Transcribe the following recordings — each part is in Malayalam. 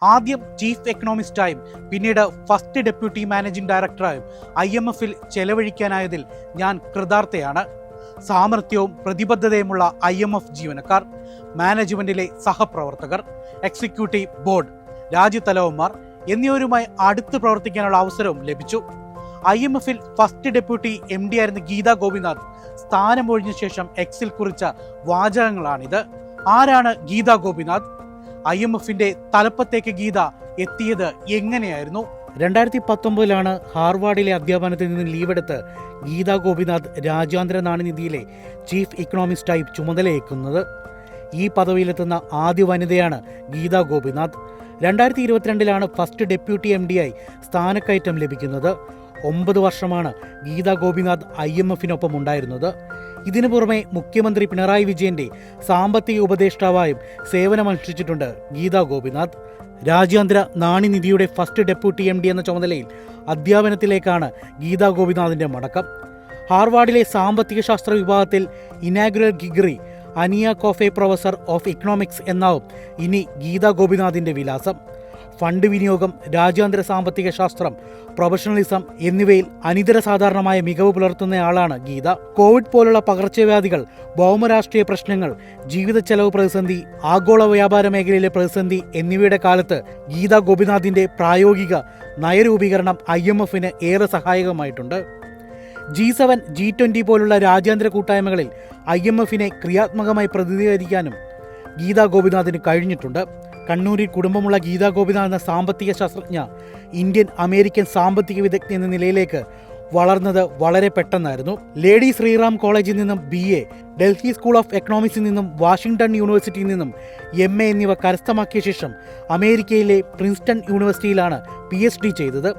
ആദ്യം ചീഫ് എക്കണോമിസ്റ്റായും പിന്നീട് ഫസ്റ്റ് ഡെപ്യൂട്ടി മാനേജിംഗ് ഡയറക്ടറായും IMF-ൽ ചെലവഴിക്കാനായതിൽ ഞാൻ കൃതാർത്ഥയാണ്. സാമർത്ഥ്യവും പ്രതിബദ്ധതയുമുള്ള IMF ജീവനക്കാർ, മാനേജ്മെന്റിലെ സഹപ്രവർത്തകർ, എക്സിക്യൂട്ടീവ് ബോർഡ്, രാജ്യത്തലവന്മാർ എന്നിവരുമായി അടുത്ത് പ്രവർത്തിക്കാനുള്ള അവസരവും ലഭിച്ചു. IMF-ൽ ഫസ്റ്റ് ഡെപ്യൂട്ടി MD ആയിരുന്ന ഗീതാ ഗോപിനാഥ് സ്ഥാനമൊഴിഞ്ഞ ശേഷം എക്സിൽ കുറിച്ച വാചകങ്ങളാണിത്. ആരാണ് ഗീതാ ഗോപിനാഥ്? IMF-ന്റെ തലപ്പത്തേക്ക് ഗീത എത്തിയത് എങ്ങനെയായിരുന്നു? 2019 ഹാർവാർഡിലെ അധ്യാപനത്തിൽ നിന്ന് ലീവെടുത്ത് ഗീതാ ഗോപിനാഥ് രാജ്യാന്തര നാണ്യനിധിയിലെ ചീഫ് ഇക്കണോമിസ്റ്റായി ചുമതലയേൽക്കുന്നത്. ഈ പദവിയിലെത്തുന്ന ആദ്യ വനിതയാണ് Geetha Gopinath. 2022 first deputy MD ആയി സ്ഥാനക്കയറ്റം ലഭിക്കുന്നത്. 9 വർഷമാണ് ഗീതാ ഗോപിനാഥ് IMF-നൊപ്പം ഉണ്ടായിരുന്നത്. ഇതിനു പുറമെ മുഖ്യമന്ത്രി പിണറായി വിജയന്റെ സാമ്പത്തിക ഉപദേഷ്ടാവായും സേവനമനുഷ്ഠിച്ചിട്ടുണ്ട് ഗീതാ ഗോപിനാഥ്. രാജ്യാന്തര നാണ്യനിധിയുടെ ഫസ്റ്റ് ഡെപ്യൂട്ടി MD എന്ന ചുമതലയിൽ അധ്യാപനത്തിലേക്കാണ് ഗീതാ ഗോപിനാഥിന്റെ മടക്കം. ഹാർവാർഡിലെ സാമ്പത്തിക ശാസ്ത്ര വിഭാഗത്തിൽ ഇനാഗുറൽ ഡിഗ്രി അനിയ കോഫെ പ്രൊഫസർ ഓഫ് ഇക്കണോമിക്സ് എന്നാവും ഇനി ഗീതാ ഗോപിനാഥിന്റെ വിലാസം. ഫണ്ട് വിനിയോഗം, രാജ്യാന്തര സാമ്പത്തിക ശാസ്ത്രം, പ്രൊഫഷണലിസം എന്നിവയിൽ അനിതര സാധാരണമായ മികവ് പുലർത്തുന്നയാളാണ് ഗീത. കോവിഡ് പോലുള്ള പകർച്ചവ്യാധികൾ, ഭൗമരാഷ്ട്രീയ പ്രശ്നങ്ങൾ, ജീവിത ചെലവ് പ്രതിസന്ധി, ആഗോള വ്യാപാര മേഖലയിലെ പ്രതിസന്ധി എന്നിവയുടെ കാലത്ത് ഗീതാ ഗോപിനാഥിന്റെ പ്രായോഗിക നയരൂപീകരണം IMF-ന് ഏറെ സഹായകമായിട്ടുണ്ട്. G7, G20 പോലുള്ള രാജ്യാന്തര കൂട്ടായ്മകളിൽ IMF-നെ ക്രിയാത്മകമായി പ്രതിനിധീകരിക്കാനും ഗീതാ ഗോപിനാഥിന് കഴിഞ്ഞിട്ടുണ്ട്. കണ്ണൂരിൽ കുടുംബമുള്ള ഗീതാ ഗോപിനാഥ് എന്ന സാമ്പത്തിക ശാസ്ത്രജ്ഞ ഇന്ത്യൻ അമേരിക്കൻ സാമ്പത്തിക വിദഗ്ധ എന്ന നിലയിലേക്ക് വളർന്നത് വളരെ പെട്ടെന്നായിരുന്നു. ലേഡി ശ്രീറാം കോളേജിൽ നിന്നും BA, ഡൽഹി സ്കൂൾ ഓഫ് എക്കണോമിക്സിൽ നിന്നും വാഷിംഗ്ടൺ യൂണിവേഴ്സിറ്റിയിൽ നിന്നും MA എന്നിവ കരസ്ഥമാക്കിയ ശേഷം അമേരിക്കയിലെ പ്രിൻസ്റ്റൺ യൂണിവേഴ്സിറ്റിയിലാണ് PhD ചെയ്തത്.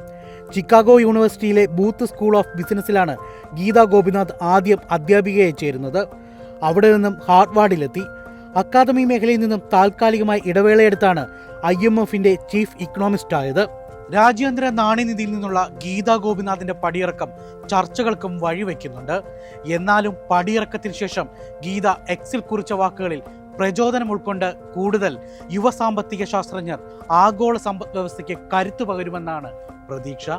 ചിക്കാഗോ യൂണിവേഴ്സിറ്റിയിലെ ബൂത്ത് സ്കൂൾ ഓഫ് ബിസിനസ്സിലാണ് ഗീതാ ഗോപിനാഥ് ആദ്യം അധ്യാപികയായി ചേരുന്നത്. അവിടെ നിന്നും ഹാർവാർഡിലെത്തി. അക്കാദമി മേഖലയിൽ നിന്നും താൽക്കാലികമായി ഇടവേളയെടുത്താണ് IMF-ന്റെ ചീഫ് ഇക്കണോമിസ്റ്റ് ആയത്. രാജ്യാന്തര നാണ്യനിധിയിൽ നിന്നുള്ള ഗീതാ ഗോപിനാഥിന്റെ പടിയിറക്കം ചർച്ചകൾക്കും വഴിവെക്കുന്നുണ്ട്. എന്നാലും പടിയിറക്കത്തിന് ശേഷം ഗീത എക്സിൽ കുറിച്ച വാക്കുകളിൽ പ്രചോദനം ഉൾക്കൊണ്ട് കൂടുതൽ യുവ സാമ്പത്തിക ശാസ്ത്രജ്ഞർ ആഗോള സമ്പദ് വ്യവസ്ഥയ്ക്ക് കരുത്തു പകരുമെന്നാണ് പ്രതീക്ഷ.